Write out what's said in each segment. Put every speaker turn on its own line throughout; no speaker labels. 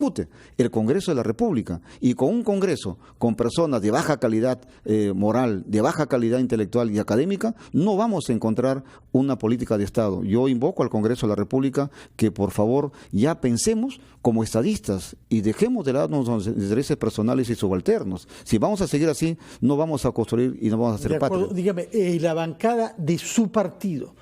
discute el Congreso de la República, y con un Congreso con personas de baja calidad moral, de baja calidad intelectual y académica, no vamos a encontrar una política de Estado. Yo invoco al Congreso de la República que por favor ya pensemos como estadistas y dejemos de lado nuestros intereses personales y subalternos. Si vamos a seguir así, no vamos a construir y no vamos a hacer patria.
Dígame, ¿la bancada de su partido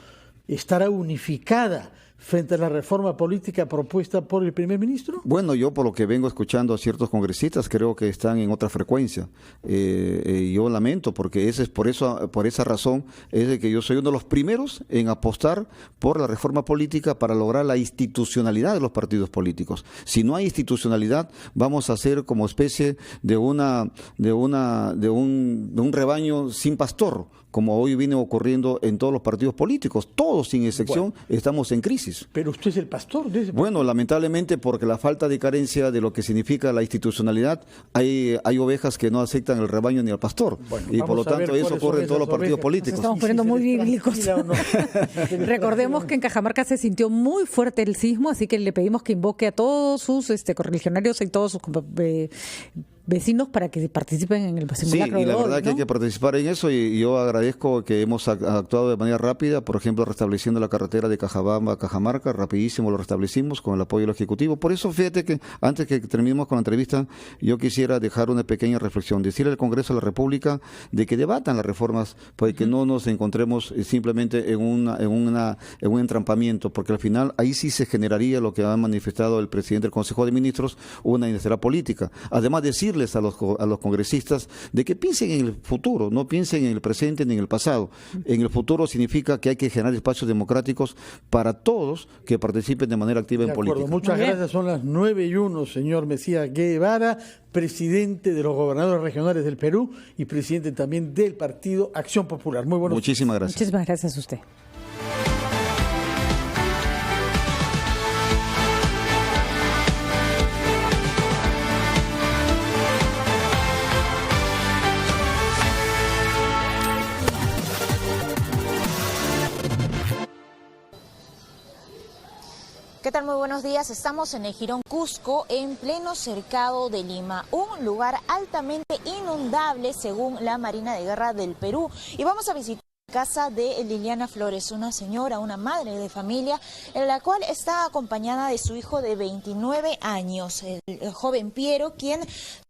estará unificada frente a la reforma política propuesta por el primer ministro?
Bueno, yo por lo que vengo escuchando a ciertos congresistas creo que están en otra frecuencia. Yo lamento porque por esa razón es de que yo soy uno de los primeros en apostar por la reforma política para lograr la institucionalidad de los partidos políticos. Si no hay institucionalidad, vamos a ser como especie de un rebaño sin pastor, como hoy viene ocurriendo en todos los partidos políticos. Todos, sin excepción, estamos en crisis.
Pero usted es el pastor de ese partido.
Bueno, lamentablemente, porque la falta de carencia de lo que significa la institucionalidad, hay ovejas que no aceptan el rebaño ni al pastor.
Bueno,
y por lo tanto eso ocurre en todos los partidos políticos.
Nos estamos poniendo muy bíblicos.
No.
Recordemos que en Cajamarca se sintió muy fuerte el sismo, así que le pedimos que invoque a todos sus correligionarios y todos sus vecinos para que participen en el simulacro.
Sí, y la verdad
hoy,
que hay que participar en eso, y yo agradezco que hemos actuado de manera rápida, por ejemplo, restableciendo la carretera de Cajabamba a Cajamarca, rapidísimo lo restablecimos con el apoyo del Ejecutivo. Por eso, fíjate que antes que terminemos con la entrevista, yo quisiera dejar una pequeña reflexión, decirle al Congreso de la República de que debatan las reformas, para que no nos encontremos simplemente en un entrampamiento, porque al final ahí sí se generaría lo que ha manifestado el presidente del Consejo de Ministros, una inestabilidad política. Además, decirles a los congresistas de que piensen en el futuro, no piensen en el presente ni en el pasado. En el futuro significa que hay que generar espacios democráticos para todos que participen de manera activa en política.
Muchas gracias. Son las 9:01, señor Mesías Guevara, presidente de los gobernadores regionales del Perú y presidente también del Partido Acción Popular. Muy buenos días.
Muchísimas gracias.
Muchísimas gracias a usted.
¿Qué tal? Muy buenos días. Estamos en el Jirón Cusco, en pleno cercado de Lima, un lugar altamente inundable según la Marina de Guerra del Perú. Y vamos a visitar la casa de Liliana Flores, una señora, una madre de familia, en la cual está acompañada de su hijo de 29 años, el joven Piero, quien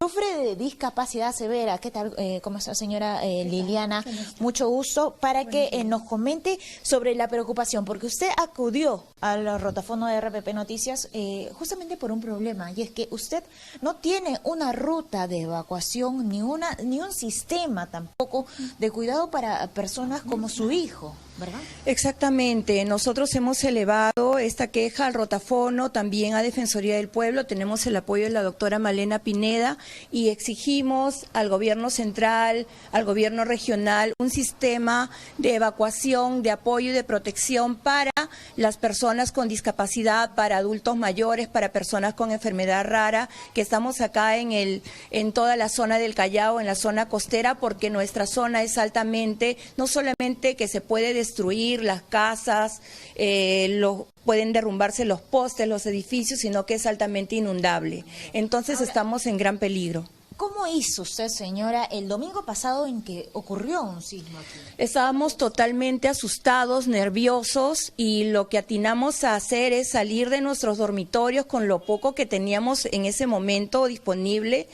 sufre de discapacidad severa. ¿Qué tal? ¿Cómo está, señora Liliana? Mucho gusto, para que nos comente sobre la preocupación, porque usted acudió al rotafono de RPP Noticias justamente por un problema, y es que usted no tiene una ruta de evacuación ni un sistema tampoco de cuidado para personas como su hijo, ¿verdad?
Exactamente. Nosotros hemos elevado esta queja al rotafono, también a Defensoría del Pueblo. Tenemos el apoyo de la doctora Malena Pineda y exigimos al gobierno central, al gobierno regional, un sistema de evacuación, de apoyo y de protección para las personas con discapacidad, para adultos mayores, para personas con enfermedad rara, que estamos acá en toda la zona del Callao, en la zona costera, porque nuestra zona es altamente, no solamente que se puede destruir las casas, pueden derrumbarse los postes, los edificios, sino que es altamente inundable. Entonces estamos en gran peligro.
¿Cómo hizo usted, señora, el domingo pasado en que ocurrió un sismo aquí?
Estábamos totalmente asustados, nerviosos, y lo que atinamos a hacer es salir de nuestros dormitorios con lo poco que teníamos en ese momento disponible,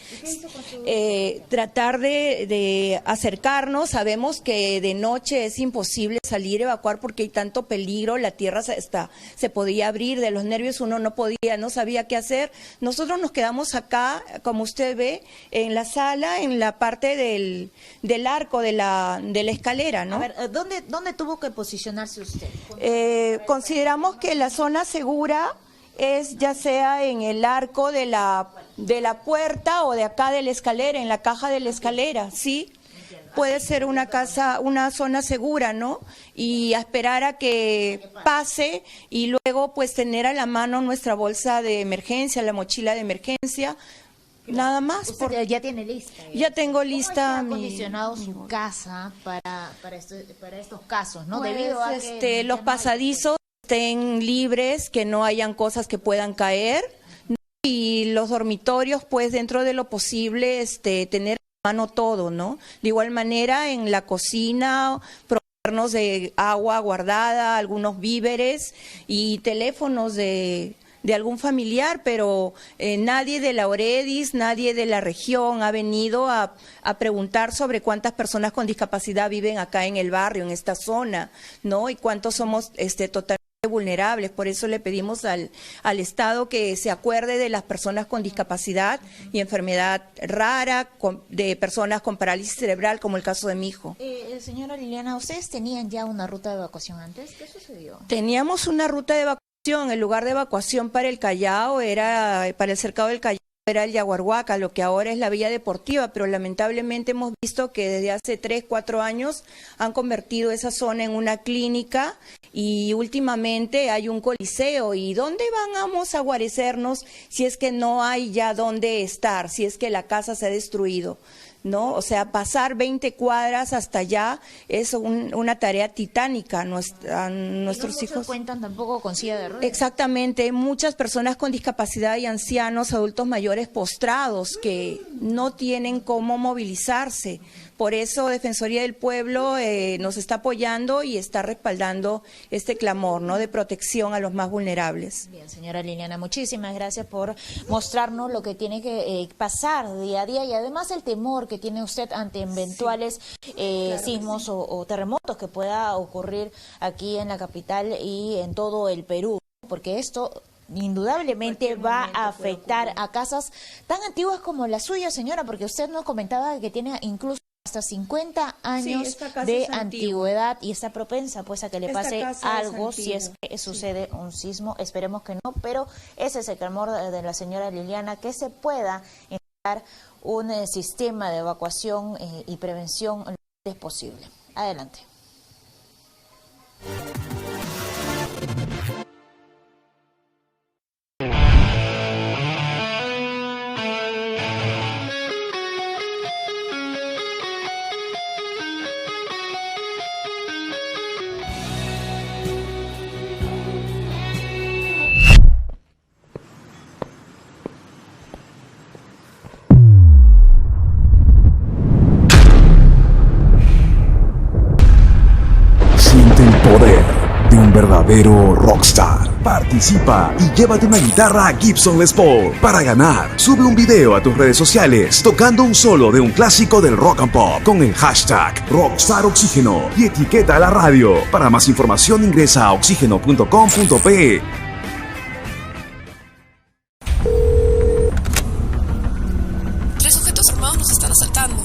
tratar de acercarnos. Sabemos que de noche es imposible salir a evacuar porque hay tanto peligro, la tierra se podía abrir, de los nervios uno no sabía qué hacer. Nosotros nos quedamos acá, como usted ve, en la sala, en la parte del arco de la escalera, ¿no?
A ver, ¿dónde tuvo que posicionarse usted?
Consideramos que la zona segura es ya sea en el arco de la puerta o de acá de la escalera, en la caja de la escalera, ¿sí? Puede ser una zona segura, ¿no? Y a esperar a que pase y luego pues tener a la mano nuestra bolsa de emergencia, la mochila de emergencia. Nada más.
Usted ya tiene lista.
Ya tengo lista.
¿Cómo está acondicionado su casa para estos casos, no?
Pues,
debido a que
los pasadizos estén libres, que no hayan cosas que puedan caer. y los dormitorios, pues dentro de lo posible, tener a mano todo, ¿no? De igual manera, en la cocina, proveernos de agua guardada, algunos víveres y teléfonos de algún familiar, pero nadie de la Oredis, nadie de la región ha venido a preguntar sobre cuántas personas con discapacidad viven acá en el barrio, en esta zona, ¿no? Y cuántos somos totalmente vulnerables. Por eso le pedimos al Estado que se acuerde de las personas con discapacidad y enfermedad rara, de personas con parálisis cerebral, como el caso de mi hijo.
Señora Liliana, ¿ustedes tenían ya una ruta de evacuación antes? ¿Qué sucedió?
Teníamos una ruta de evacuación. El lugar de evacuación para el Callao para el cercado del Callao era el Yaguarhuaca, lo que ahora es la Villa Deportiva, pero lamentablemente hemos visto que desde hace 3, 4 años han convertido esa zona en una clínica y últimamente hay un coliseo. ¿Y dónde vamos a guarecernos si es que no hay ya dónde estar, si es que la casa se ha destruido? ¿No? O sea, pasar 20 cuadras hasta allá es una tarea titánica. Nuestros hijos
no cuentan tampoco con silla de ruedas.
Exactamente, muchas personas con discapacidad y ancianos, adultos mayores postrados que no tienen cómo movilizarse. Por eso Defensoría del Pueblo nos está apoyando y está respaldando este clamor, ¿no?, de protección a los más vulnerables.
Bien, señora Liliana, muchísimas gracias por mostrarnos lo que tiene que pasar día a día y además el temor que tiene usted ante eventuales sismos o terremotos que pueda ocurrir aquí en la capital y en todo el Perú, porque esto indudablemente va a afectar a casas tan antiguas como la suya, señora, porque usted nos comentaba que tiene incluso hasta 50 años de antigüedad y está propensa pues a que le pase algo si es que sucede un sismo. Esperemos que no, pero ese es el clamor de la señora Liliana, que se pueda instalar un sistema de evacuación y prevención lo antes posible. Adelante.
Poder de un verdadero rockstar. Participa y llévate una guitarra Gibson Les Paul para ganar. Sube un video a tus redes sociales tocando un solo de un clásico del rock and pop con el hashtag RockstarOxígeno y etiqueta a la radio. Para más información ingresa a oxígeno.com.pe.
Tres sujetos armados nos están asaltando.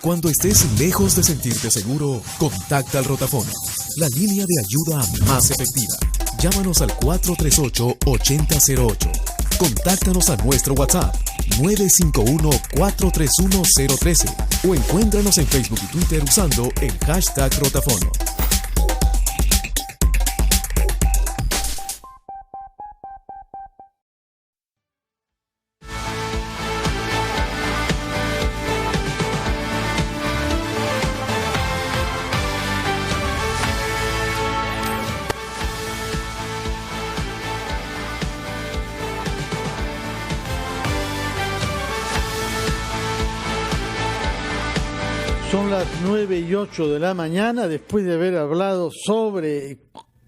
Cuando estés lejos de sentirte seguro, contacta al Rotafono, la línea de ayuda más efectiva. Llámanos al 438-8008. Contáctanos a nuestro WhatsApp 951-431-013 o encuéntranos en Facebook y Twitter usando el hashtag Rotafono.
Son las 9:08 de la mañana, después de haber hablado sobre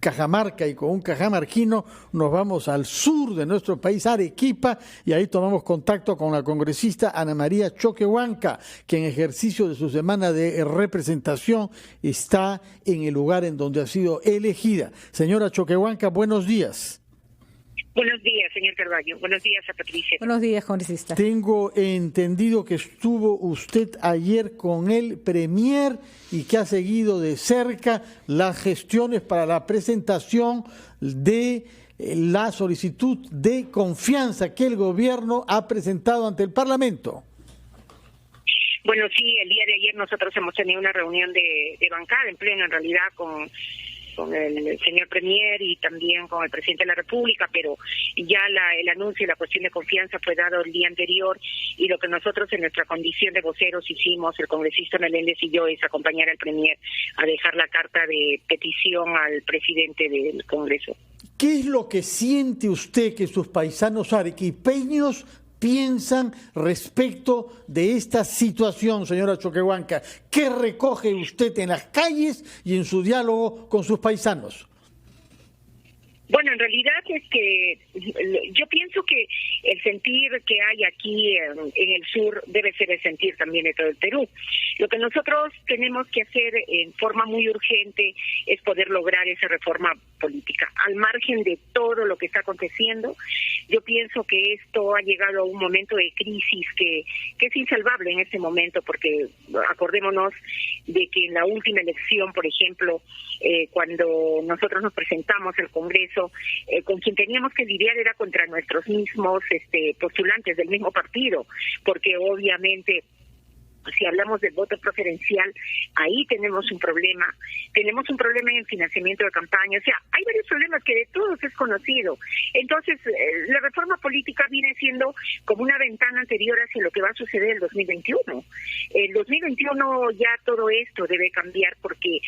Cajamarca y con un cajamarquino, nos vamos al sur de nuestro país, Arequipa, y ahí tomamos contacto con la congresista Ana María Choquehuanca, que en ejercicio de su semana de representación está en el lugar en donde ha sido elegida. Señora Choquehuanca, buenos días.
Buenos días, señor Carvalho. Buenos días a Patricia.
Buenos días, congresista.
Tengo entendido que estuvo usted ayer con el Premier y que ha seguido de cerca las gestiones para la presentación de la solicitud de confianza que el gobierno ha presentado ante el Parlamento.
Bueno, sí, el día de ayer nosotros hemos tenido una reunión de bancada en pleno, en realidad, con el señor Premier y también con el presidente de la República, pero ya el anuncio y la cuestión de confianza fue dado el día anterior, y lo que nosotros en nuestra condición de voceros hicimos, el congresista Meléndez y yo, es acompañar al Premier a dejar la carta de petición al presidente del Congreso.
¿Qué es lo que siente usted que sus paisanos arequipeños piensan respecto de esta situación, señora Choquehuanca? ¿Qué recoge usted en las calles y en su diálogo con sus paisanos?
Bueno, en realidad es que yo pienso que el sentir que hay aquí en el sur debe ser el sentir también de todo el Perú. Lo que nosotros tenemos que hacer en forma muy urgente es poder lograr esa reforma política. Al margen de todo lo que está aconteciendo, yo pienso que esto ha llegado a un momento de crisis que es insalvable en este momento, porque acordémonos de que en la última elección, por ejemplo, cuando nosotros nos presentamos al Congreso, con quien teníamos que lidiar era contra nuestros mismos postulantes del mismo partido, porque obviamente si hablamos del voto preferencial, ahí tenemos un problema en el financiamiento de campaña, o sea, hay varios problemas que de todos es conocido. Entonces, la reforma política viene siendo como una ventana anterior hacia lo que va a suceder en el 2021. El 2021 ya todo esto debe cambiar, porque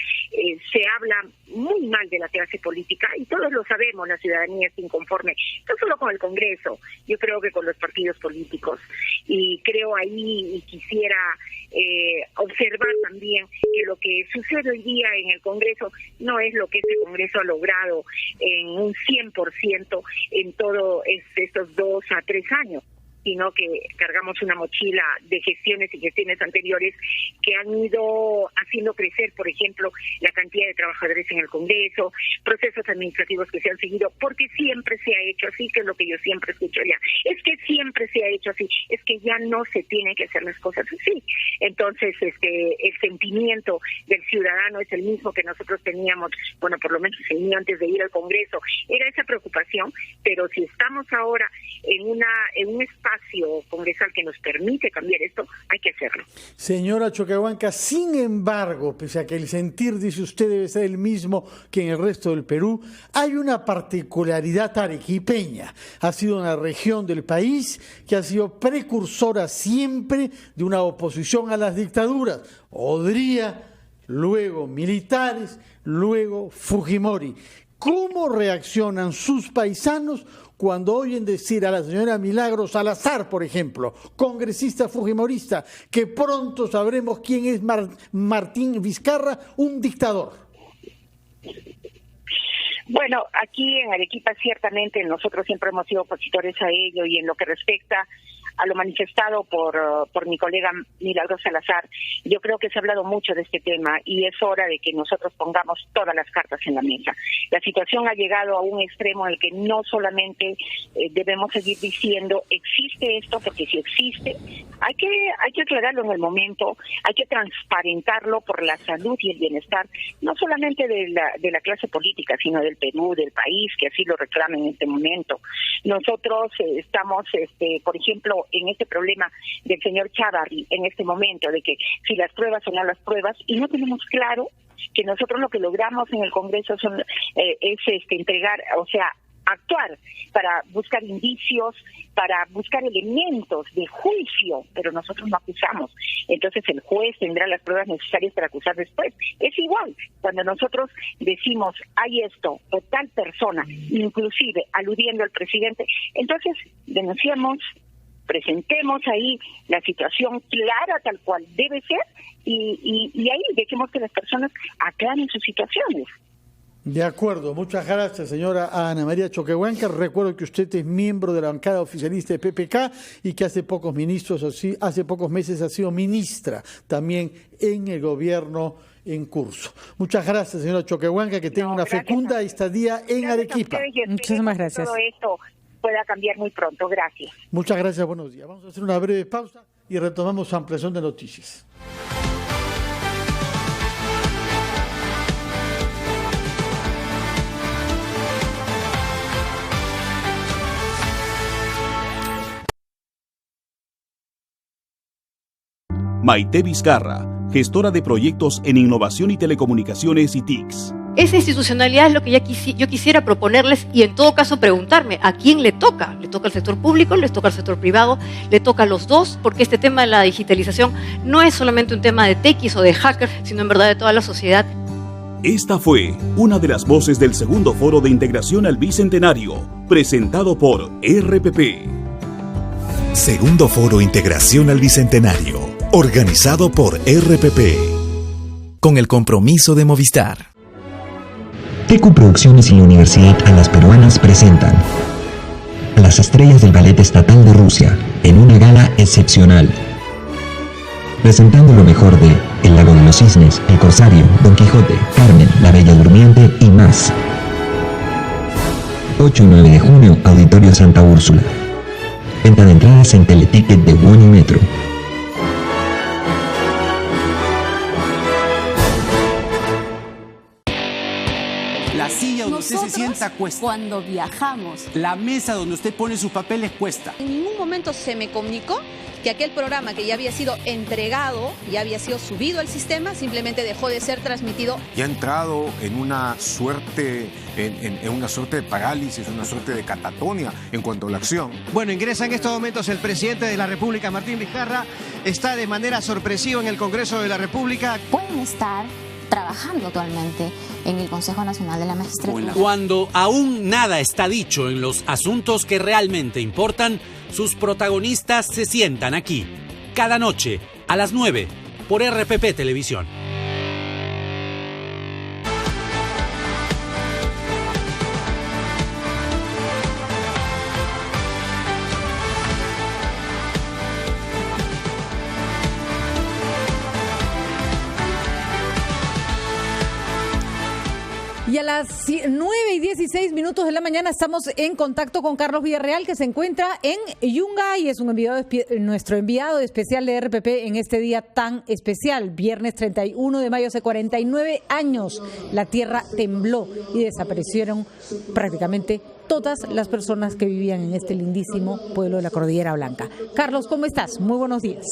se habla muy mal de la clase política, y todos lo sabemos, la ciudadanía está inconforme, no solo con el Congreso, yo creo que con los partidos políticos, y creo ahí, y quisiera observar también que lo que sucede hoy día en el Congreso no es lo que este Congreso ha logrado en un 100% en todos estos 2 a 3 años, sino que cargamos una mochila de gestiones y gestiones anteriores que han ido haciendo crecer, por ejemplo, la cantidad de trabajadores en el Congreso, procesos administrativos que se han seguido, porque siempre se ha hecho así, que es lo que yo siempre escucho ya. Es que siempre se ha hecho así, es que ya no se tienen que hacer las cosas así. Entonces, el sentimiento del ciudadano es el mismo que nosotros teníamos, bueno, por lo menos antes de ir al Congreso, era esa preocupación, pero si estamos ahora en un espacio congresal que nos permite cambiar esto, hay que hacerlo.
Señora Choquehuanca, sin embargo, pese a que el sentir, dice usted, debe ser el mismo que en el resto del Perú, hay una particularidad arequipeña. Ha sido una región del país que ha sido precursora siempre de una oposición a las dictaduras. Odría, luego militares, luego Fujimori. ¿Cómo reaccionan sus paisanos cuando oyen decir a la señora Milagros Salazar, por ejemplo, congresista fujimorista, que pronto sabremos quién es Martín Vizcarra, un dictador?
Bueno, aquí en Arequipa ciertamente nosotros siempre hemos sido opositores a ello, y en lo que respecta a lo manifestado por mi colega Milagros Salazar, yo creo que se ha hablado mucho de este tema y es hora de que nosotros pongamos todas las cartas en la mesa. La situación ha llegado a un extremo en el que no solamente debemos seguir diciendo existe esto, porque si existe hay que aclararlo en el momento, hay que transparentarlo por la salud y el bienestar, no solamente de la clase política, sino del Perú, del país, que así lo reclama en este momento. Nosotros estamos, por ejemplo, en este problema del señor Chávarri en este momento, de que si las pruebas o no las pruebas, y no tenemos claro que nosotros lo que logramos en el Congreso es entregar, o sea, actuar para buscar indicios, para buscar elementos de juicio, pero nosotros no acusamos. Entonces el juez tendrá las pruebas necesarias para acusar después. Es igual, cuando nosotros decimos hay esto o tal persona, inclusive aludiendo al presidente, entonces denunciamos, presentemos ahí la situación clara tal cual debe ser y ahí dejemos que las personas aclaren sus situaciones.
De acuerdo, muchas gracias, señora Ana María Choquehuanca. Recuerdo que usted es miembro de la bancada oficialista de PPK y que hace pocos meses ha sido ministra también en el gobierno en curso. Muchas gracias, señora Choquehuanca, que tenga una fecunda estadía en Arequipa.
Muchísimas gracias.
Todo esto pueda cambiar muy pronto. Gracias.
Muchas gracias, buenos días. Vamos a hacer una breve pausa y retomamos su ampliación de noticias.
Maite Vizcarra, gestora de proyectos en innovación y telecomunicaciones y TICS. Esa institucionalidad es lo que yo quisiera proponerles y en todo caso preguntarme ¿a quién le toca? ¿Le toca al sector público? ¿Le toca al sector privado? ¿Le toca a los dos? Porque este tema de la digitalización no es solamente un tema de tequis o de hackers, sino en verdad de toda la sociedad.
Esta fue una de las voces del segundo foro de integración al Bicentenario, presentado por RPP.
Segundo Foro Integración al Bicentenario, organizado por RPP, con el compromiso de Movistar.
Tecu Producciones y la Universidad a las Peruanas presentan a las estrellas del Ballet Estatal de Rusia en una gala excepcional, presentando lo mejor de El Lago de los Cisnes, El Corsario, Don Quijote, Carmen, La Bella Durmiente y más. 8 y 9 de junio, Auditorio Santa Úrsula. Venta de entradas en Teleticket de One y Metro.
La silla donde usted se sienta cuesta.
Cuando viajamos.
La mesa donde usted pone sus papeles cuesta.
En ningún momento se me comunicó que aquel programa que ya había sido entregado, ya había sido subido al sistema, simplemente dejó de ser transmitido.
Y ha entrado en una suerte, en una suerte de parálisis, una suerte de catatonia en cuanto a la acción.
Bueno, ingresa en estos momentos el presidente de la República, Martín Vizcarra, está de manera sorpresiva en el Congreso de la República.
Pueden estar trabajando actualmente en el Consejo Nacional de la Magistratura.
Cuando aún nada está dicho en los asuntos que realmente importan, sus protagonistas se sientan aquí, cada noche, a las 9, por RPP Televisión.
Y a las 9:16 de la mañana estamos en contacto con Carlos Villarreal, que se encuentra en Yungay, es nuestro enviado especial de RPP en este día tan especial. Viernes 31 de mayo, hace 49 años, la tierra tembló y desaparecieron prácticamente todas las personas que vivían en este lindísimo pueblo de la Cordillera Blanca. Carlos, ¿cómo estás? Muy buenos días.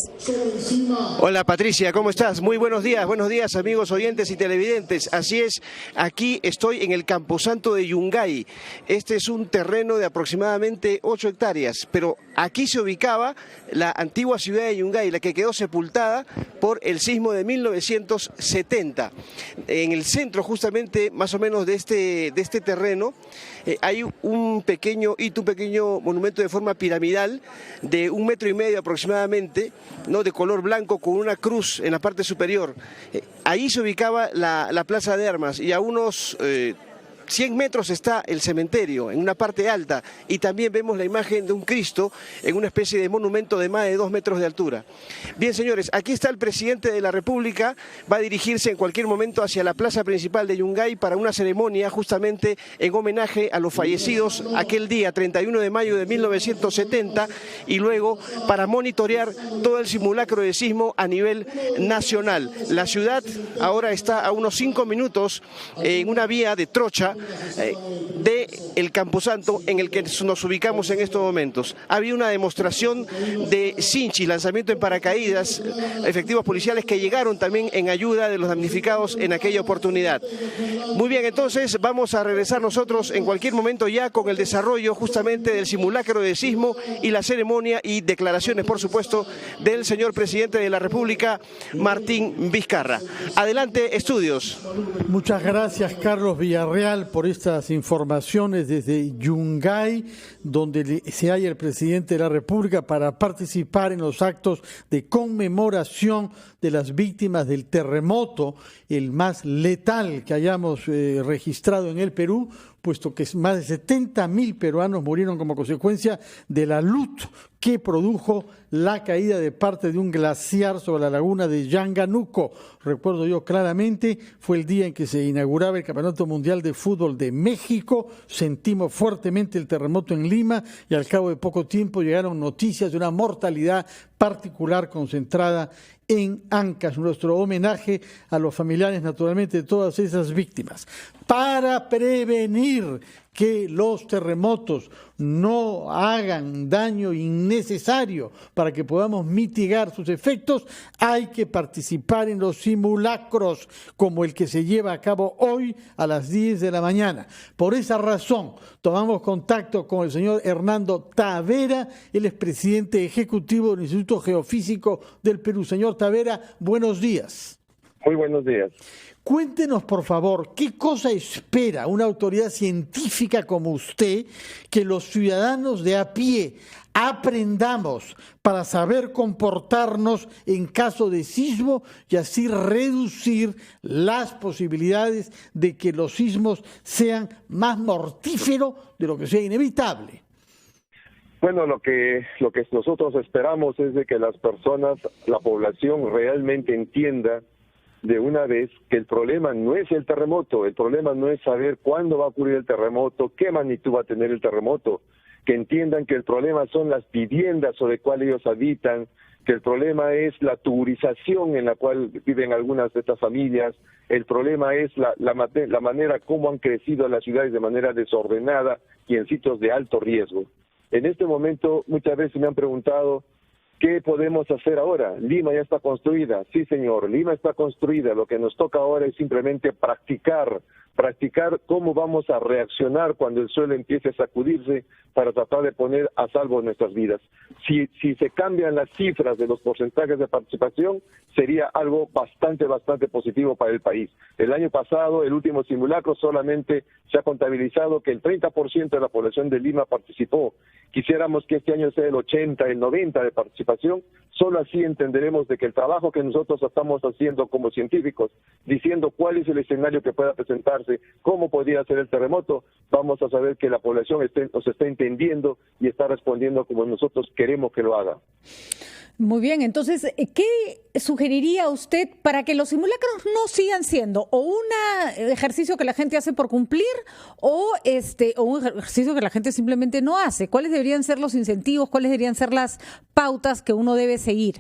Hola Patricia, ¿cómo estás? Muy buenos días amigos oyentes y televidentes. Así es, aquí estoy en el Camposanto de Yungay. Este es un terreno de aproximadamente 8 hectáreas, pero aquí se ubicaba la antigua ciudad de Yungay, la que quedó sepultada por el sismo de 1970. En el centro justamente más o menos de este terreno hay un pequeño monumento de forma piramidal de 1,5 metros aproximadamente, ¿no?, de color blanco con una cruz en la parte superior. Ahí se ubicaba la Plaza de Armas y a unos 100 metros está el cementerio, en una parte alta, y también vemos la imagen de un Cristo en una especie de monumento de más de 2 metros de altura. Bien, señores, aquí está el presidente de la República, va a dirigirse en cualquier momento hacia la plaza principal de Yungay para una ceremonia justamente en homenaje a los fallecidos aquel día, 31 de mayo de 1970, y luego para monitorear todo el simulacro de sismo a nivel nacional. La ciudad ahora está a unos 5 minutos en una vía de trocha de el Camposanto en el que nos ubicamos en estos momentos. Había una demostración de cinchi, lanzamiento en paracaídas, efectivos policiales que llegaron también en ayuda de los damnificados en aquella oportunidad. Muy bien, entonces vamos a regresar nosotros en cualquier momento ya con el desarrollo justamente del simulacro de sismo y la ceremonia y declaraciones, por supuesto, del señor presidente de la República, Martín Vizcarra. Adelante, estudios.
Muchas gracias, Carlos Villarreal, por estas informaciones desde Yungay, donde se halla el presidente de la República para participar en los actos de conmemoración de las víctimas del terremoto, el más letal que hayamos registrado en el Perú, puesto que más de 70.000 peruanos murieron como consecuencia de la luz que produjo la caída de parte de un glaciar sobre la laguna de Yanganuco. Recuerdo yo claramente, fue el día en que se inauguraba el Campeonato Mundial de Fútbol de México, sentimos fuertemente el terremoto en Lima y al cabo de poco tiempo llegaron noticias de una mortalidad particular concentrada en Ancash. Nuestro homenaje a los familiares, naturalmente, de todas esas víctimas. Para prevenir que los terremotos no hagan daño innecesario para que podamos mitigar sus efectos, hay que participar en los simulacros como el que se lleva a cabo hoy a las 10 de la mañana. Por esa razón, tomamos contacto con el señor Hernando Tavera, él es presidente ejecutivo del Instituto Geofísico del Perú. Señor Tavera, buenos días.
Muy buenos días.
Cuéntenos, por favor, ¿qué cosa espera una autoridad científica como usted que los ciudadanos de a pie aprendamos para saber comportarnos en caso de sismo y así reducir las posibilidades de que los sismos sean más mortíferos de lo que sea inevitable?
Bueno, lo que nosotros esperamos es de que las personas, la población realmente entienda de una vez que el problema no es el terremoto, el problema no es saber cuándo va a ocurrir el terremoto, qué magnitud va a tener el terremoto, que entiendan que el problema son las viviendas sobre las cuales ellos habitan, que el problema es la turización en la cual viven algunas de estas familias, el problema es la manera como han crecido las ciudades de manera desordenada y en sitios de alto riesgo. En este momento muchas veces me han preguntado, ¿qué podemos hacer ahora? Lima ya está construida. Sí, señor, Lima está construida. Lo que nos toca ahora es simplemente practicar cómo vamos a reaccionar cuando el suelo empiece a sacudirse para tratar de poner a salvo nuestras vidas. Si se cambian las cifras de los porcentajes de participación, sería algo bastante positivo para el país. El año pasado, el último simulacro, solamente se ha contabilizado que el 30% de la población de Lima participó. Quisiéramos que este año sea el 80, el 90% de participación. Solo así entenderemos de que el trabajo que nosotros estamos haciendo como científicos, diciendo cuál es el escenario que pueda presentarse, cómo podría ser el terremoto, vamos a saber que la población nos está entendiendo y está respondiendo como nosotros queremos que lo haga.
Muy bien, entonces, ¿qué sugeriría usted para que los simulacros no sigan siendo o un ejercicio que la gente hace por cumplir o un ejercicio que la gente simplemente no hace? ¿Cuáles deberían ser los incentivos? ¿Cuáles deberían ser las pautas que uno debe seguir?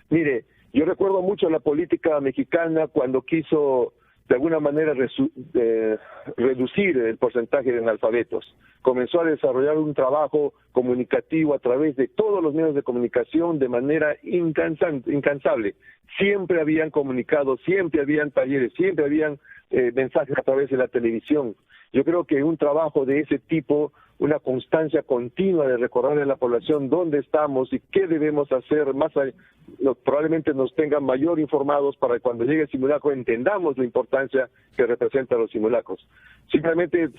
Mire, yo recuerdo mucho la política mexicana cuando quiso de alguna manera reducir el porcentaje de analfabetos. Comenzó a desarrollar un trabajo comunicativo a través de todos los medios de comunicación de manera incansable. Siempre habían comunicado, siempre habían talleres, siempre habían mensajes a través de la televisión. Yo creo que un trabajo de ese tipo, una constancia continua de recordarle a la población dónde estamos y qué debemos hacer, probablemente nos tengan mayor informados para que cuando llegue el simulacro entendamos la importancia que representan los simulacros. Simplemente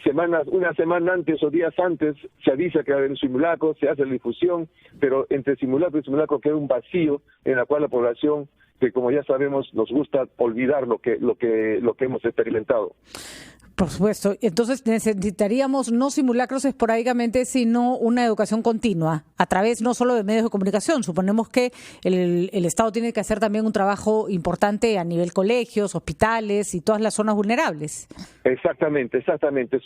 una semana antes o días antes se avisa que va a haber un simulacro, se hace la difusión, pero entre simulacro y simulacro queda un vacío en la cual la población, que como ya sabemos, nos gusta olvidar lo que hemos experimentado.
Por supuesto. Entonces necesitaríamos no simulacros esporádicamente, sino una educación continua, a través no solo de medios de comunicación. Suponemos que el Estado tiene que hacer también un trabajo importante a nivel colegios, hospitales y todas las zonas vulnerables.
Exactamente.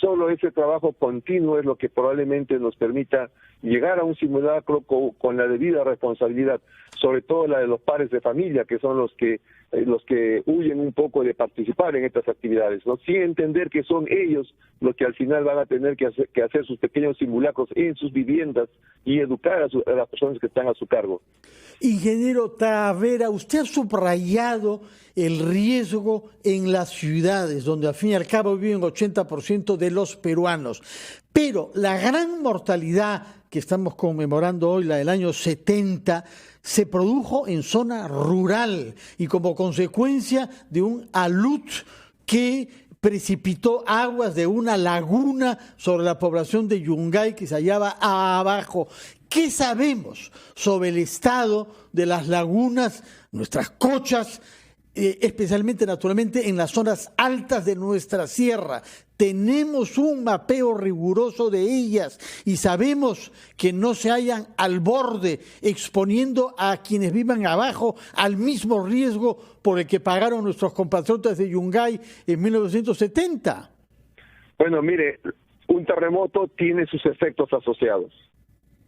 Solo ese trabajo continuo es lo que probablemente nos permita llegar a un simulacro con la debida responsabilidad, sobre todo la de los padres de familia, que son los que huyen un poco de participar en estas actividades, ¿no? Sin entender que son ellos los que al final van a tener que hacer sus pequeños simulacros en sus viviendas y educar a las personas que están a su cargo.
Ingeniero Tavera, usted ha subrayado el riesgo en las ciudades, donde al fin y al cabo viven 80% de los peruanos. Pero la gran mortalidad que estamos conmemorando hoy, la del año 70, se produjo en zona rural y como consecuencia de un alud que precipitó aguas de una laguna sobre la población de Yungay que se hallaba abajo. ¿Qué sabemos sobre el estado de las lagunas, nuestras cochas, especialmente, naturalmente, en las zonas altas de nuestra sierra? Tenemos un mapeo riguroso de ellas y sabemos que no se hallan al borde, exponiendo a quienes vivan abajo al mismo riesgo por el que pagaron nuestros compatriotas de Yungay en 1970.
Bueno, mire, un terremoto tiene sus efectos asociados.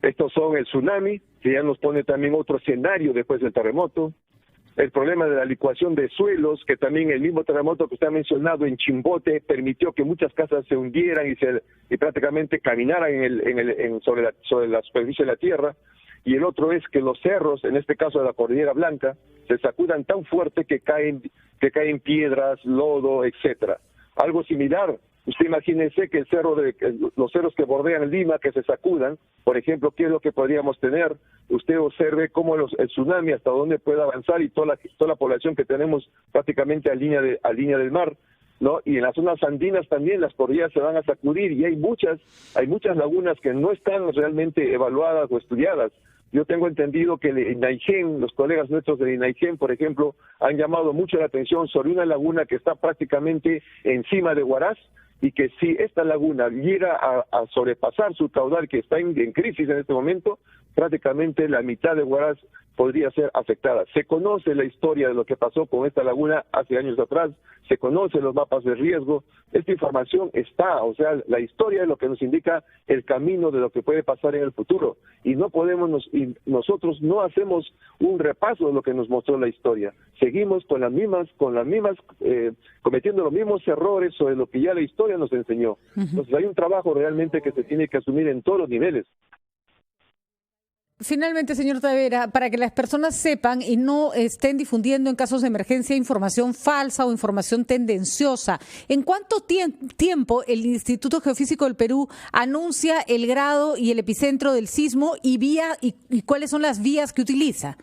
Estos son el tsunami, que ya nos pone también otro escenario después del terremoto, el problema de la licuación de suelos, que también el mismo terremoto que usted ha mencionado en Chimbote permitió que muchas casas se hundieran y prácticamente caminaran sobre la superficie de la tierra. Y el otro es que los cerros, en este caso de la Cordillera Blanca, se sacudan tan fuerte que caen piedras, lodo, etcétera. Algo similar, usted imagínese que los cerros que bordean Lima, que se sacudan, por ejemplo, ¿qué es lo que podríamos tener? Usted observe cómo el tsunami hasta dónde puede avanzar y toda la población que tenemos prácticamente a línea del mar, ¿no? Y en las zonas andinas también las cordilleras se van a sacudir y hay muchas lagunas que no están realmente evaluadas o estudiadas. Yo tengo entendido que el INAIGEN, los colegas nuestros del INAIGEN, por ejemplo, han llamado mucho la atención sobre una laguna que está prácticamente encima de Huaraz, y que si esta laguna llega a sobrepasar su caudal, que está en crisis en este momento, prácticamente la mitad de Huaraz podría ser afectada. Se conoce la historia de lo que pasó con esta laguna hace años atrás, se conocen los mapas de riesgo, esta información está, o sea, la historia es lo que nos indica el camino de lo que puede pasar en el futuro, y no podemos, nosotros no hacemos un repaso de lo que nos mostró la historia, seguimos con las mismas, cometiendo los mismos errores sobre lo que ya la historia nos enseñó. Entonces hay un trabajo realmente que se tiene que asumir en todos los niveles.
Finalmente, señor Tavera, para que las personas sepan y no estén difundiendo en casos de emergencia información falsa o información tendenciosa, ¿en cuánto tiempo el Instituto Geofísico del Perú anuncia el grado y el epicentro del sismo y cuáles son las vías que utiliza?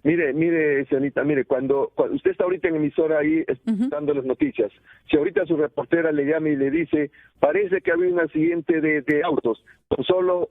Mire, señorita, cuando usted está ahorita en emisora ahí dando las noticias, si ahorita su reportera le llama y le dice, parece que había un accidente de autos, solo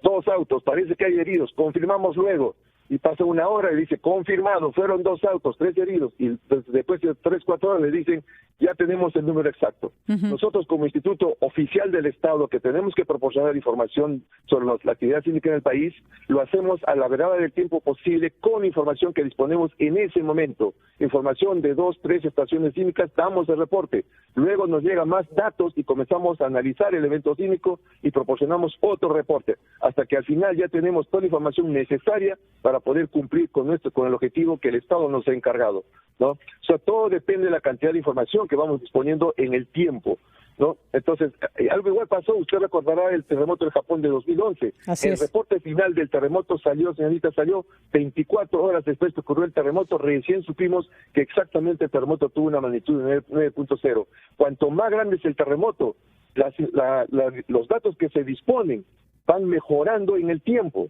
2 autos, parece que hay heridos, confirmamos luego, y pasa 1 hora y dice, confirmado, fueron 2 autos, 3 heridos, y después de 3-4 horas le dicen, ya tenemos el número exacto. Nosotros como instituto oficial del Estado, que tenemos que proporcionar información sobre la actividad sísmica en el país, lo hacemos a la brevedad del tiempo posible con información que disponemos en ese momento. Información de 2-3 estaciones sísmicas, damos el reporte. Luego nos llegan más datos y comenzamos a analizar el evento sísmico y proporcionamos otro reporte, hasta que al final ya tenemos toda la información necesaria para poder cumplir con el objetivo que el Estado nos ha encargado, ¿no? O sea, todo depende de la cantidad de información que vamos disponiendo en el tiempo, ¿no? Entonces, algo igual pasó, usted recordará el terremoto del Japón de 2011. El reporte final del terremoto salió 24 horas después que ocurrió el terremoto, recién supimos que exactamente el terremoto tuvo una magnitud de 9.0. Cuanto más grande es el terremoto, los datos que se disponen van mejorando en el tiempo.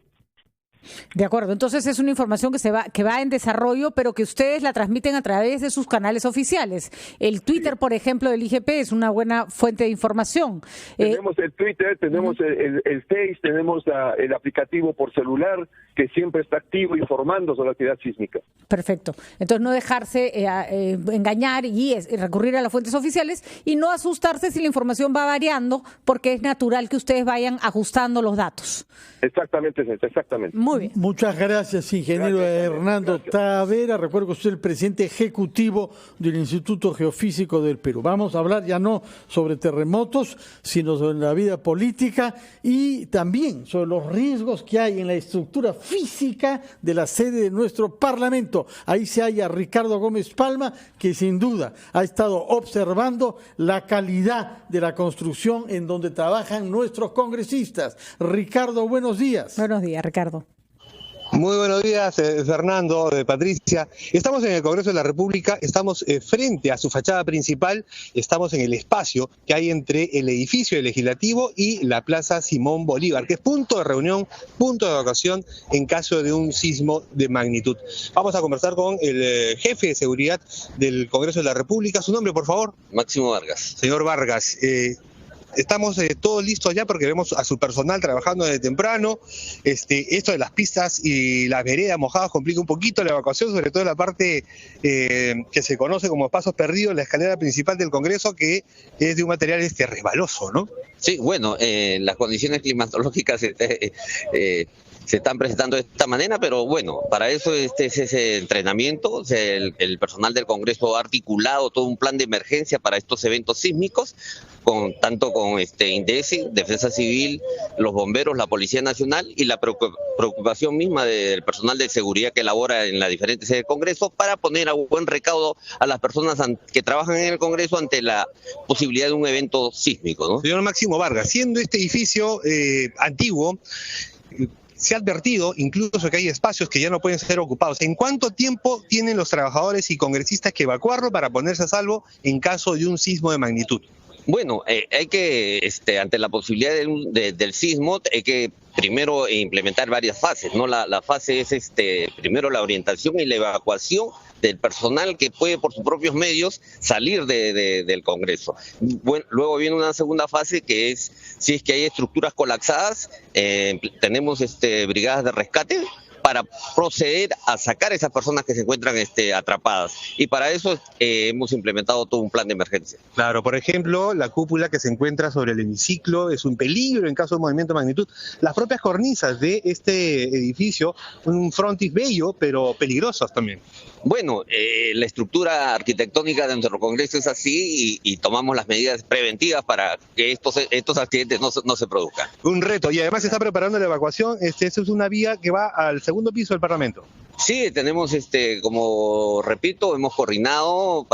De acuerdo, entonces es una información que va en desarrollo, pero que ustedes la transmiten a través de sus canales oficiales. El Twitter, por ejemplo, del IGP es una buena fuente de información.
Tenemos el Twitter, tenemos el Face, tenemos el aplicativo por celular que siempre está activo informando sobre la actividad sísmica.
Perfecto. Entonces no dejarse engañar y recurrir a las fuentes oficiales y no asustarse si la información va variando, porque es natural que ustedes vayan ajustando los datos.
Exactamente.
Muy bien.
Muchas gracias, ingeniero Hernando Tavera. Recuerdo que usted es el presidente ejecutivo del Instituto Geofísico del Perú. Vamos a hablar ya no sobre terremotos, sino sobre la vida política y también sobre los riesgos que hay en la estructura física de la sede de nuestro Parlamento. Ahí se halla Ricardo Gómez Palma, que sin duda ha estado observando la calidad de la construcción en donde trabajan nuestros congresistas. Ricardo, buenos días.
Buenos días, Ricardo.
Muy buenos días, Fernando, Patricia. Estamos en el Congreso de la República, estamos frente a su fachada principal, estamos en el espacio que hay entre el edificio legislativo y la Plaza Simón Bolívar, que es punto de reunión, punto de evacuación en caso de un sismo de magnitud. Vamos a conversar con el jefe de seguridad del Congreso de la República. ¿Su nombre, por favor?
Máximo Vargas.
Señor Vargas, estamos todos listos ya porque vemos a su personal trabajando desde temprano. Esto de las pistas y las veredas mojadas complica un poquito la evacuación, sobre todo en la parte que se conoce como espacios perdidos, la escalera principal del Congreso, que es de un material resbaloso, ¿no?
Sí, bueno, las condiciones climatológicas se están presentando de esta manera, pero bueno, para eso es ese entrenamiento. El personal del Congreso ha articulado todo un plan de emergencia para estos eventos sísmicos, tanto con INDECI, Defensa Civil, los bomberos, la Policía Nacional y la preocupación misma del personal de seguridad que labora en las diferentes sedes del Congreso para poner a buen recaudo a las personas que trabajan en el Congreso ante la posibilidad de un evento sísmico, ¿no?
Señor Máximo Vargas, siendo este edificio antiguo, se ha advertido incluso que hay espacios que ya no pueden ser ocupados. ¿En cuánto tiempo tienen los trabajadores y congresistas que evacuarlo para ponerse a salvo en caso de un sismo de magnitud?
Bueno, hay que, ante la posibilidad del sismo, hay que primero implementar varias fases, ¿no? La fase es primero la orientación y la evacuación del personal que puede por sus propios medios salir del Congreso. Bueno, luego viene una segunda fase que es, si es que hay estructuras colapsadas, tenemos brigadas de rescate para proceder a sacar a esas personas que se encuentran atrapadas. Y para eso hemos implementado todo un plan de emergencia.
Claro, por ejemplo, la cúpula que se encuentra sobre el hemiciclo es un peligro en caso de movimiento de magnitud. Las propias cornisas de este edificio, un frontis bello, pero peligrosas también.
Bueno, la estructura arquitectónica de nuestro Congreso es así y tomamos las medidas preventivas para que estos accidentes no se produzcan.
Un reto, y además se está preparando la evacuación. Esta es una vía que va al segundo piso del Parlamento.
Sí, tenemos, como repito, hemos coordinado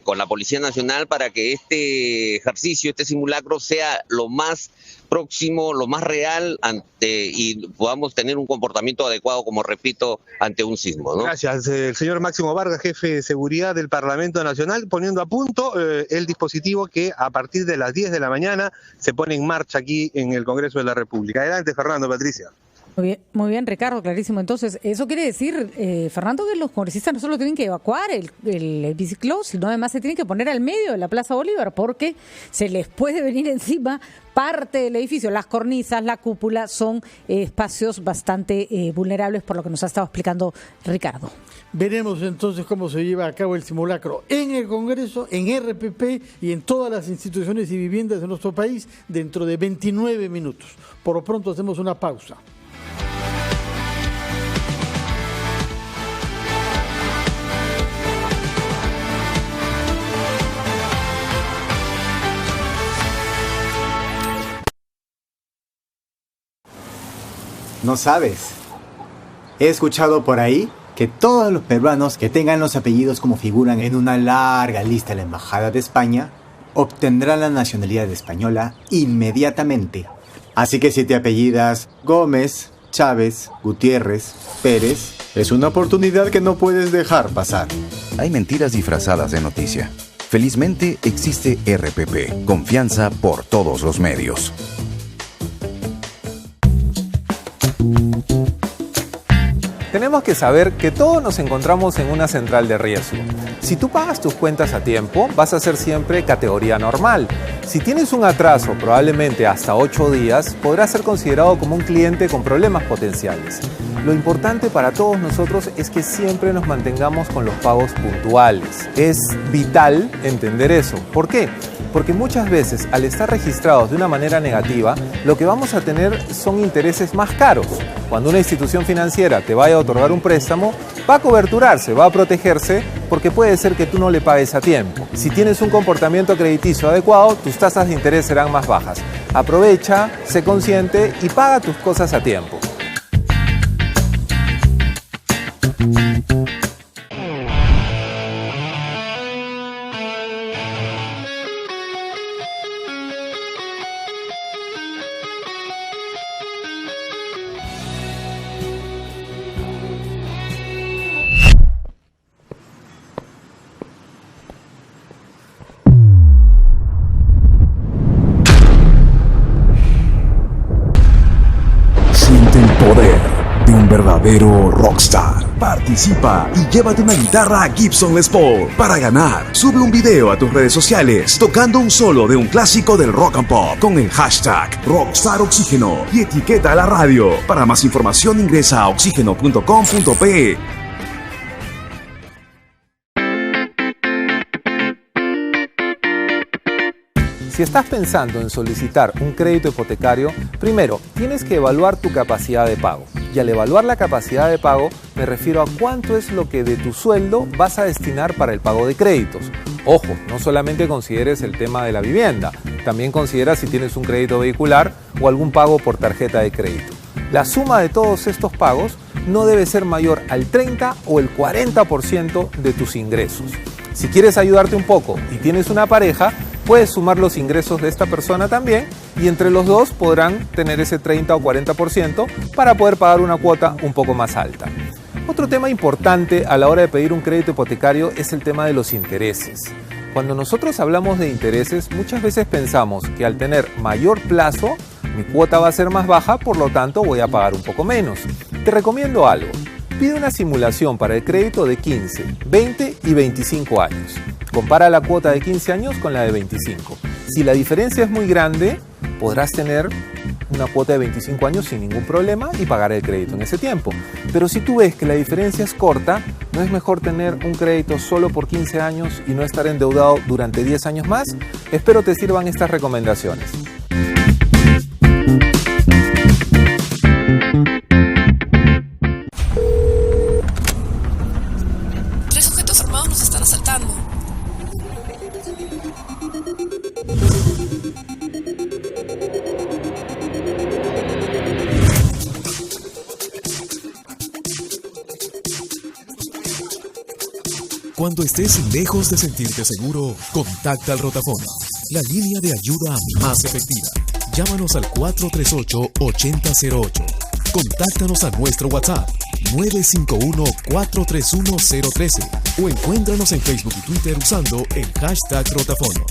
con la Policía Nacional para que este ejercicio, este simulacro sea lo más próximo, lo más real y podamos tener un comportamiento adecuado, como repito, ante un sismo, ¿no?
Gracias. El señor Máximo Vargas, jefe de seguridad del Parlamento Nacional, poniendo a punto el dispositivo que a partir de las 10 de la mañana se pone en marcha aquí en el Congreso de la República. Adelante, Fernando, Patricia.
Muy bien, Ricardo, clarísimo. Entonces, eso quiere decir, Fernando, que los congresistas no solo tienen que evacuar el hemiciclo, sino además se tienen que poner al medio de la Plaza Bolívar, porque se les puede venir encima parte del edificio. Las cornisas, la cúpula son espacios bastante vulnerables, por lo que nos ha estado explicando Ricardo.
Veremos entonces cómo se lleva a cabo el simulacro en el Congreso, en RPP y en todas las instituciones y viviendas de nuestro país dentro de 29 minutos. Por lo pronto hacemos una pausa.
No sabes. He escuchado por ahí que todos los peruanos que tengan los apellidos como figuran en una larga lista de la Embajada de España obtendrán la nacionalidad española inmediatamente. Así que si te apellidas Gómez, Chávez, Gutiérrez, Pérez, es una oportunidad que no puedes dejar pasar.
Hay mentiras disfrazadas de noticia. Felizmente existe RPP, confianza por todos los medios.
Tenemos que saber que todos nos encontramos en una central de riesgo. Si tú pagas tus cuentas a tiempo, vas a ser siempre categoría normal. Si tienes un atraso, probablemente hasta 8 días, podrás ser considerado como un cliente con problemas potenciales. Lo importante para todos nosotros es que siempre nos mantengamos con los pagos puntuales. Es vital entender eso. ¿Por qué? Porque muchas veces, al estar registrados de una manera negativa, lo que vamos a tener son intereses más caros. Cuando una institución financiera te vaya a otorgar un préstamo, va a coberturarse, va a protegerse, porque puede ser que tú no le pagues a tiempo. Si tienes un comportamiento crediticio adecuado, tus tasas de interés serán más bajas. Aprovecha, sé consciente y paga tus cosas a tiempo.
Verdadero rockstar. Participa y llévate una guitarra Gibson Les Paul. Para ganar, sube un video a tus redes sociales tocando un solo de un clásico del rock and pop con el hashtag RockstarOxígeno y etiqueta a la radio. Para más información ingresa a oxígeno.com.pe.
Si estás pensando en solicitar un crédito hipotecario, primero tienes que evaluar tu capacidad de pago. Y al evaluar la capacidad de pago, me refiero a cuánto es lo que de tu sueldo vas a destinar para el pago de créditos. Ojo, no solamente consideres el tema de la vivienda, también considera si tienes un crédito vehicular o algún pago por tarjeta de crédito. La suma de todos estos pagos no debe ser mayor al 30 o el 40% de tus ingresos. Si quieres ayudarte un poco y tienes una pareja, puedes sumar los ingresos de esta persona también y entre los dos podrán tener ese 30 o 40% para poder pagar una cuota un poco más alta. Otro tema importante a la hora de pedir un crédito hipotecario es el tema de los intereses. Cuando nosotros hablamos de intereses, muchas veces pensamos que al tener mayor plazo, mi cuota va a ser más baja, por lo tanto voy a pagar un poco menos. Te recomiendo algo. Pide una simulación para el crédito de 15, 20 y 25 años. Compara la cuota de 15 años con la de 25. Si la diferencia es muy grande, podrás tener una cuota de 25 años sin ningún problema y pagar el crédito en ese tiempo. Pero si tú ves que la diferencia es corta, ¿no es mejor tener un crédito solo por 15 años y no estar endeudado durante 10 años más? Espero te sirvan estas recomendaciones.
Tres sujetos armados nos están asaltando.
Cuando estés lejos de sentirte seguro, contacta al Rotafono, la línea de ayuda más efectiva. Llámanos al 438-8008. Contáctanos a nuestro WhatsApp 951-431-013 o encuéntranos en Facebook y Twitter usando el hashtag Rotafono.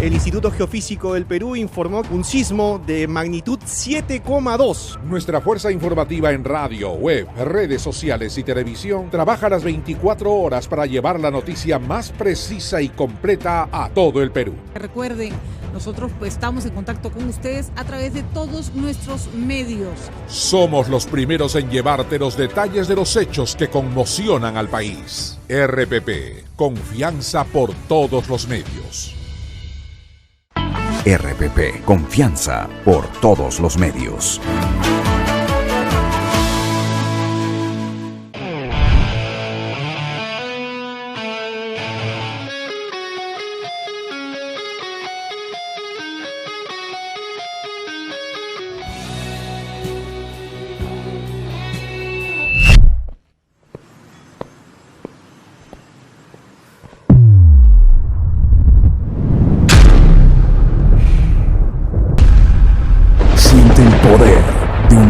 El Instituto Geofísico del Perú informó un sismo de magnitud 7,2.
Nuestra fuerza informativa en radio, web, redes sociales y televisión trabaja las 24 horas para llevar la noticia más precisa y completa a todo el Perú.
Recuerden, nosotros estamos en contacto con ustedes a través de todos nuestros medios.
Somos los primeros en llevarte los detalles de los hechos que conmocionan al país. RPP, confianza por todos los medios.
RPP, confianza por todos los medios.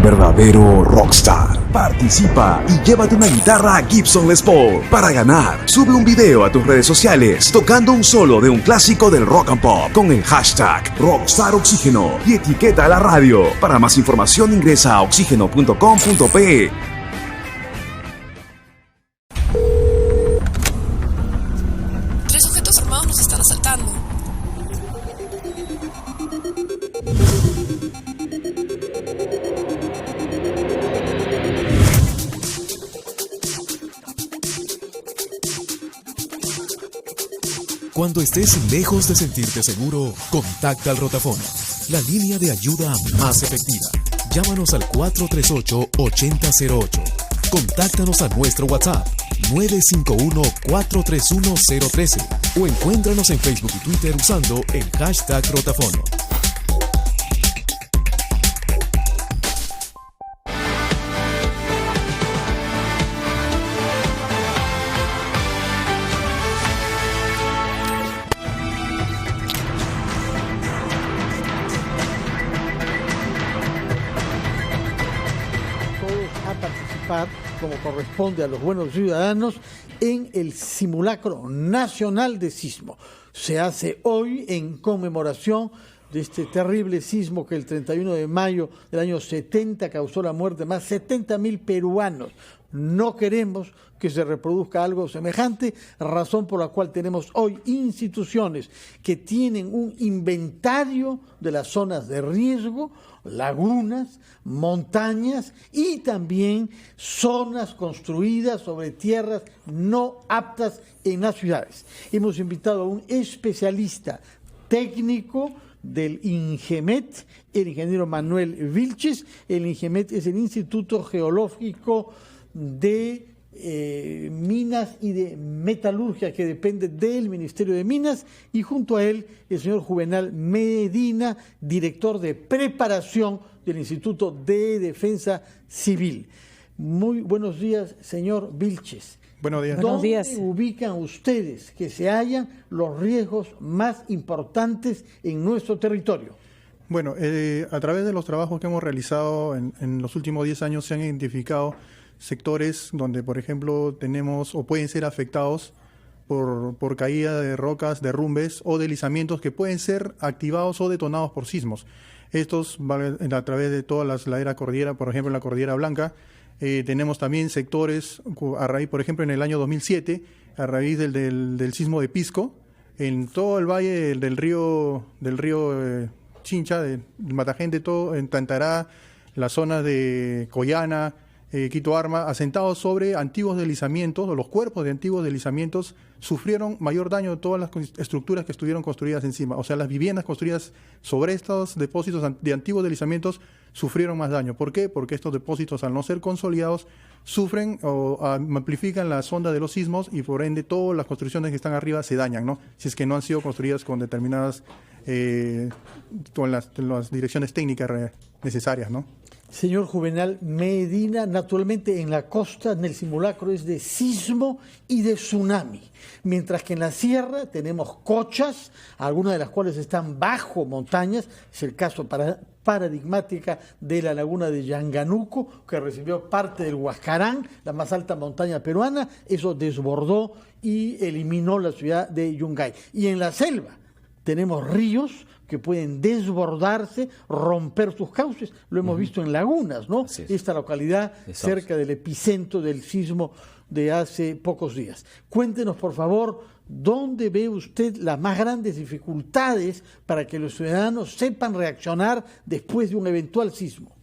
Verdadero rockstar. Participa y llévate una guitarra Gibson Les Paul. Para ganar, sube un video a tus redes sociales tocando un solo de un clásico del rock and pop con el hashtag Rockstar Oxígeno y etiqueta a la radio. Para más información ingresa a oxígeno.com.pe.
Tres sujetos armados nos están asaltando.
Cuando estés lejos de sentirte seguro, contacta al Rotafono, la línea de ayuda más efectiva. Llámanos al 438-8008. Contáctanos a nuestro WhatsApp 951-431-013 o encuéntranos en Facebook y Twitter usando el hashtag Rotafono.
Como corresponde a los buenos ciudadanos, en el simulacro nacional de sismo. Se hace hoy en conmemoración de este terrible sismo que el 31 de mayo del año 70 causó la muerte de más de 70.000 peruanos. No queremos que se reproduzca algo semejante, razón por la cual tenemos hoy instituciones que tienen un inventario de las zonas de riesgo, lagunas, montañas y también zonas construidas sobre tierras no aptas en las ciudades. Hemos invitado a un especialista técnico del INGEMET, el ingeniero Manuel Vilches. El INGEMET es el Instituto Geológico de Minas y de Metalurgia, que depende del Ministerio de Minas, y junto a él el señor Juvenal Medina, director de preparación del Instituto de Defensa Civil. Muy buenos días, señor Vilches.
Buenos días.
¿Dónde ubican ustedes que se hallan los riesgos más importantes en nuestro territorio?
Bueno, a través de los trabajos que hemos realizado en los últimos 10 años se han identificado sectores donde, por ejemplo, tenemos o pueden ser afectados por caída de rocas, derrumbes o deslizamientos que pueden ser activados o detonados por sismos. Estos van a través de todas las laderas cordillera, por ejemplo, en la Cordillera Blanca. Tenemos también sectores, a raíz, por ejemplo, en el año 2007, a raíz del sismo de Pisco, en todo el valle del río Chincha, de Matagente, todo, en Tantará, las zonas de Coyana, Quito Arma, asentados sobre antiguos deslizamientos, o los cuerpos de antiguos deslizamientos, sufrieron mayor daño de todas las estructuras que estuvieron construidas encima. O sea, las viviendas construidas sobre estos depósitos de antiguos deslizamientos sufrieron más daño. ¿Por qué? Porque estos depósitos, al no ser consolidados, sufren o amplifican las ondas de los sismos y por ende todas las construcciones que están arriba se dañan, ¿no? Si es que no han sido construidas con determinadas, con las direcciones técnicas necesarias, ¿no?
Señor Juvenal Medina, naturalmente en la costa, en el simulacro es de sismo y de tsunami, mientras que en la sierra tenemos cochas, algunas de las cuales están bajo montañas, es el caso paradigmática de la laguna de Yanganuco, que recibió parte del Huascarán, la más alta montaña peruana. Eso desbordó y eliminó la ciudad de Yungay. Y en la selva tenemos ríos que pueden desbordarse, romper sus cauces. Lo hemos visto en Lagunas, ¿no? Esta localidad cerca del epicentro del sismo de hace pocos días. Cuéntenos, por favor, ¿dónde ve usted las más grandes dificultades para que los ciudadanos sepan reaccionar después de un eventual sismo?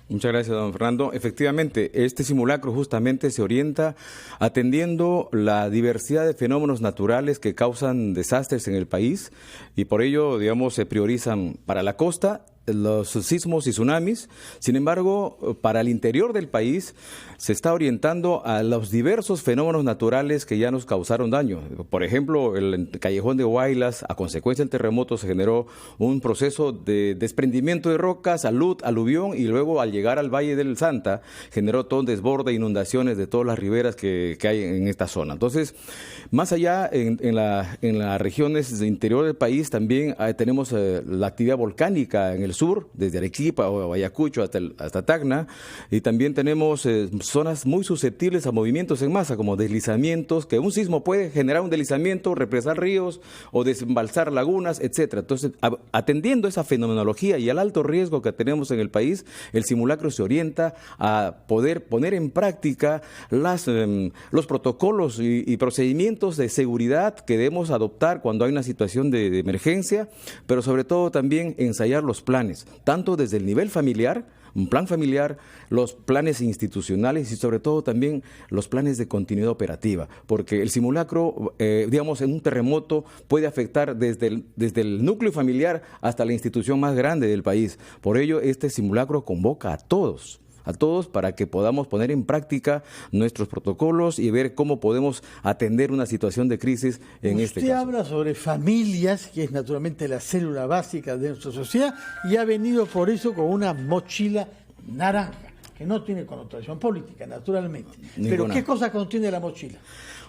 Muchas gracias, don Fernando. Efectivamente, este simulacro justamente se orienta atendiendo la diversidad de fenómenos naturales que causan desastres en el país y por ello, digamos, se priorizan para la costa los sismos y tsunamis. Sin embargo, para el interior del país se está orientando a los diversos fenómenos naturales que ya nos causaron daño. Por ejemplo, el Callejón de Huaylas, a consecuencia del terremoto, se generó un proceso de desprendimiento de rocas, aluvión, y luego al llegar al Valle del Santa generó todo un desborde, inundaciones de todas las riberas que hay en esta zona. Entonces, más allá, en las regiones del interior del país también tenemos la actividad volcánica en el sur, desde Arequipa o Ayacucho hasta Tacna, y también tenemos zonas muy susceptibles a movimientos en masa, como deslizamientos, que un sismo puede generar un deslizamiento, represar ríos o desembalsar lagunas, etcétera. Entonces, atendiendo esa fenomenología y al alto riesgo que tenemos en el país, el simulacro se orienta a poder poner en práctica los protocolos y procedimientos de seguridad que debemos adoptar cuando hay una situación de emergencia, pero sobre todo también ensayar los planes, tanto desde el nivel familiar, un plan familiar, los planes institucionales y sobre todo también los planes de continuidad operativa, porque el simulacro, digamos, en un terremoto puede afectar desde el núcleo familiar hasta la institución más grande del país. Por ello, este simulacro convoca a todos para que podamos poner en práctica nuestros protocolos y ver cómo podemos atender una situación de crisis en este caso.
Usted habla sobre familias, que es naturalmente la célula básica de nuestra sociedad, y ha venido por eso con una mochila naranja, que no tiene connotación política, naturalmente.
Ninguna.
Pero ¿qué cosa contiene la mochila?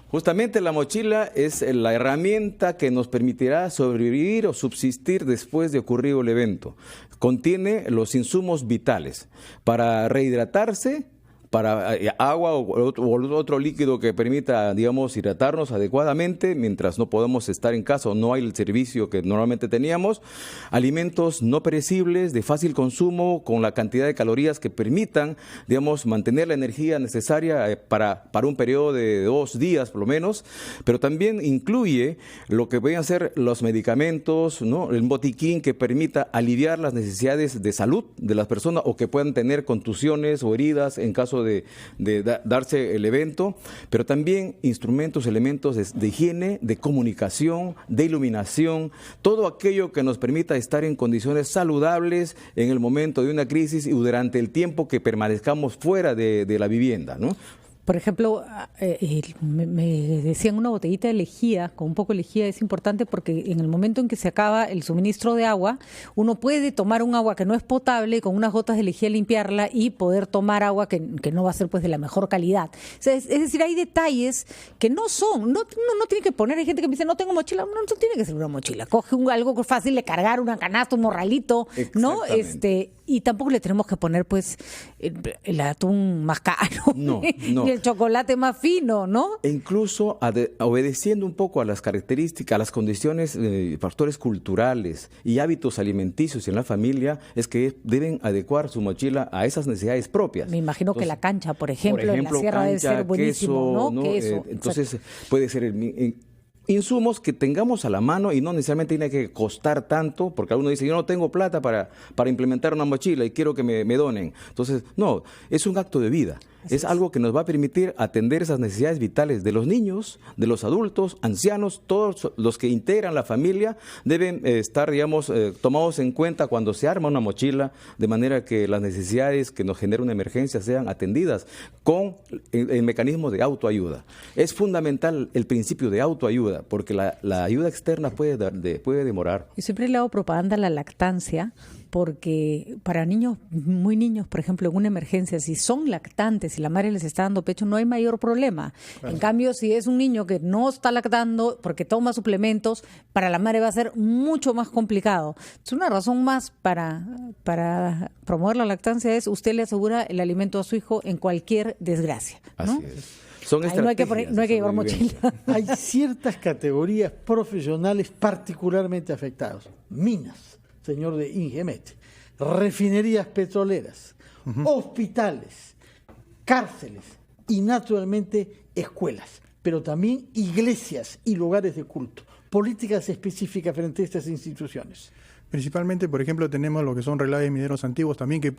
Justamente la mochila es la herramienta que nos permitirá sobrevivir o subsistir después de ocurrido el evento. Contiene los insumos vitales para rehidratarse, para agua o otro líquido que permita, digamos, hidratarnos adecuadamente mientras no podemos estar en casa o no hay el servicio que normalmente teníamos, alimentos no perecibles de fácil consumo con la cantidad de calorías que permitan, digamos, mantener la energía necesaria para un periodo de 2 días por lo menos, pero también incluye lo que pueden ser los medicamentos, ¿no? El botiquín que permita aliviar las necesidades de salud de las personas o que puedan tener contusiones o heridas en caso momento de darse el evento, pero también instrumentos, elementos de higiene, de comunicación, de iluminación, todo aquello que nos permita estar en condiciones saludables en el momento de una crisis y durante el tiempo que permanezcamos fuera de la vivienda, ¿no?
Por ejemplo, me decían una botellita de lejía, con un poco de lejía es importante porque en el momento en que se acaba el suministro de agua, uno puede tomar un agua que no es potable, con unas gotas de lejía limpiarla y poder tomar agua que no va a ser pues de la mejor calidad. O sea, es decir, hay detalles que no tiene que poner, hay gente que me dice, no tengo mochila, no tiene que ser una mochila, coge algo fácil de cargar, una canasta, un morralito, ¿no? Y tampoco le tenemos que poner pues el atún más caro.
No.
Y el chocolate más fino, ¿no?
E incluso obedeciendo un poco a las características, a las condiciones, factores culturales y hábitos alimenticios en la familia, es que deben adecuar su mochila a esas necesidades propias.
Me imagino que la cancha, por ejemplo, en la sierra debe ser buenísimo, ¿no? Queso.
Entonces, puede ser insumos que tengamos a la mano y no necesariamente tiene que costar tanto, porque alguno dice, yo no tengo plata para implementar una mochila y quiero que me donen. Entonces, no, es un acto de vida. Es algo que nos va a permitir atender esas necesidades vitales de los niños, de los adultos, ancianos, todos los que integran la familia deben estar, digamos, tomados en cuenta cuando se arma una mochila, de manera que las necesidades que nos genera una emergencia sean atendidas con el mecanismo de autoayuda. Es fundamental el principio de autoayuda, porque la ayuda externa puede demorar.
Yo siempre le hago propaganda a la lactancia, porque para niños, muy niños, por ejemplo, en una emergencia, si son lactantes, si la madre les está dando pecho, no hay mayor problema. Claro. En cambio, si es un niño que no está lactando porque toma suplementos, para la madre va a ser mucho más complicado. Es una razón más para promover la lactancia, es usted le asegura el alimento a su hijo en cualquier desgracia, ¿no?
Así es.
No hay que llevar mochila.
Hay ciertas categorías profesionales particularmente afectadas. Minas, señor de Ingemet, refinerías petroleras, hospitales, cárceles y naturalmente escuelas, pero también iglesias y lugares de culto. Políticas específicas frente a estas instituciones.
Principalmente, por ejemplo, tenemos lo que son relaves mineros antiguos también, que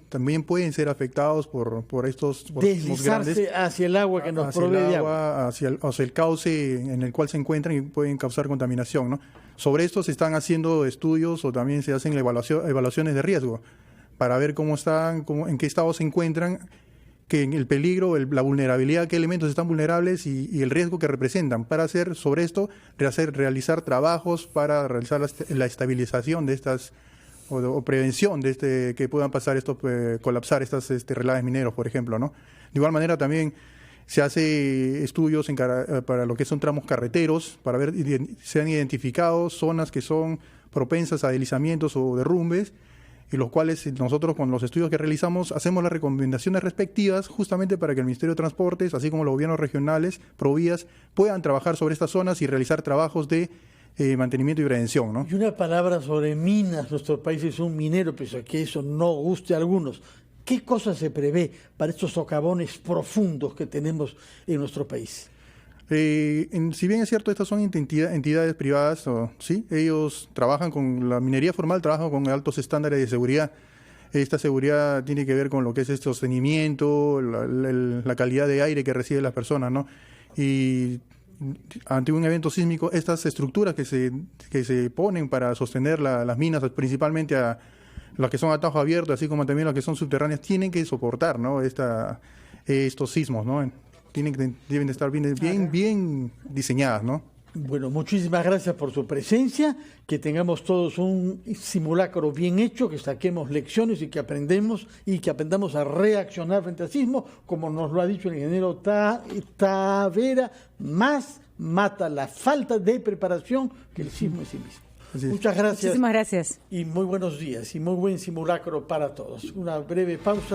también pueden ser afectados por estos
deslizarse grandes, hacia el agua que nos provee de agua.
Hacia el cauce en el cual se encuentran y pueden causar contaminación, ¿no? Sobre esto se están haciendo estudios o también se hacen evaluaciones de riesgo para ver en qué estado se encuentran, que el peligro, la vulnerabilidad, qué elementos están vulnerables y el riesgo que representan, para hacer sobre esto, realizar trabajos para realizar la estabilización de estas o prevención de que puedan pasar colapsar estos relaves mineros, por ejemplo, ¿no? De igual manera también se hace estudios para lo que son tramos carreteros, para ver si se han identificado zonas que son propensas a deslizamientos o derrumbes, y los cuales nosotros con los estudios que realizamos hacemos las recomendaciones respectivas justamente para que el Ministerio de Transportes, así como los gobiernos regionales, Provías, puedan trabajar sobre estas zonas y realizar trabajos de mantenimiento y prevención, ¿no?
Y una palabra sobre minas. Nuestro país es un minero, pese a que eso no guste a algunos. ¿Qué cosas se prevé para estos socavones profundos que tenemos en nuestro país?
Si bien es cierto, estas son entidades privadas, ¿sí? Ellos trabajan con la minería formal, trabajan con altos estándares de seguridad. Esta seguridad tiene que ver con lo que es el sostenimiento, la calidad de aire que reciben las personas, ¿no? Y ante un evento sísmico, estas estructuras que se ponen para sostener las minas, principalmente a las que son a tajo abierto, así como también las que son subterráneas, tienen que soportar, ¿no? Estos sismos, ¿no? Deben de estar bien diseñadas, ¿no?
Bueno, muchísimas gracias por su presencia, que tengamos todos un simulacro bien hecho, que saquemos lecciones y que aprendamos a reaccionar frente al sismo, como nos lo ha dicho el ingeniero Tavera, más mata la falta de preparación que el sismo en sí mismo. Muchas gracias.
Muchísimas gracias.
Y muy buenos días y muy buen simulacro para todos. Una breve pausa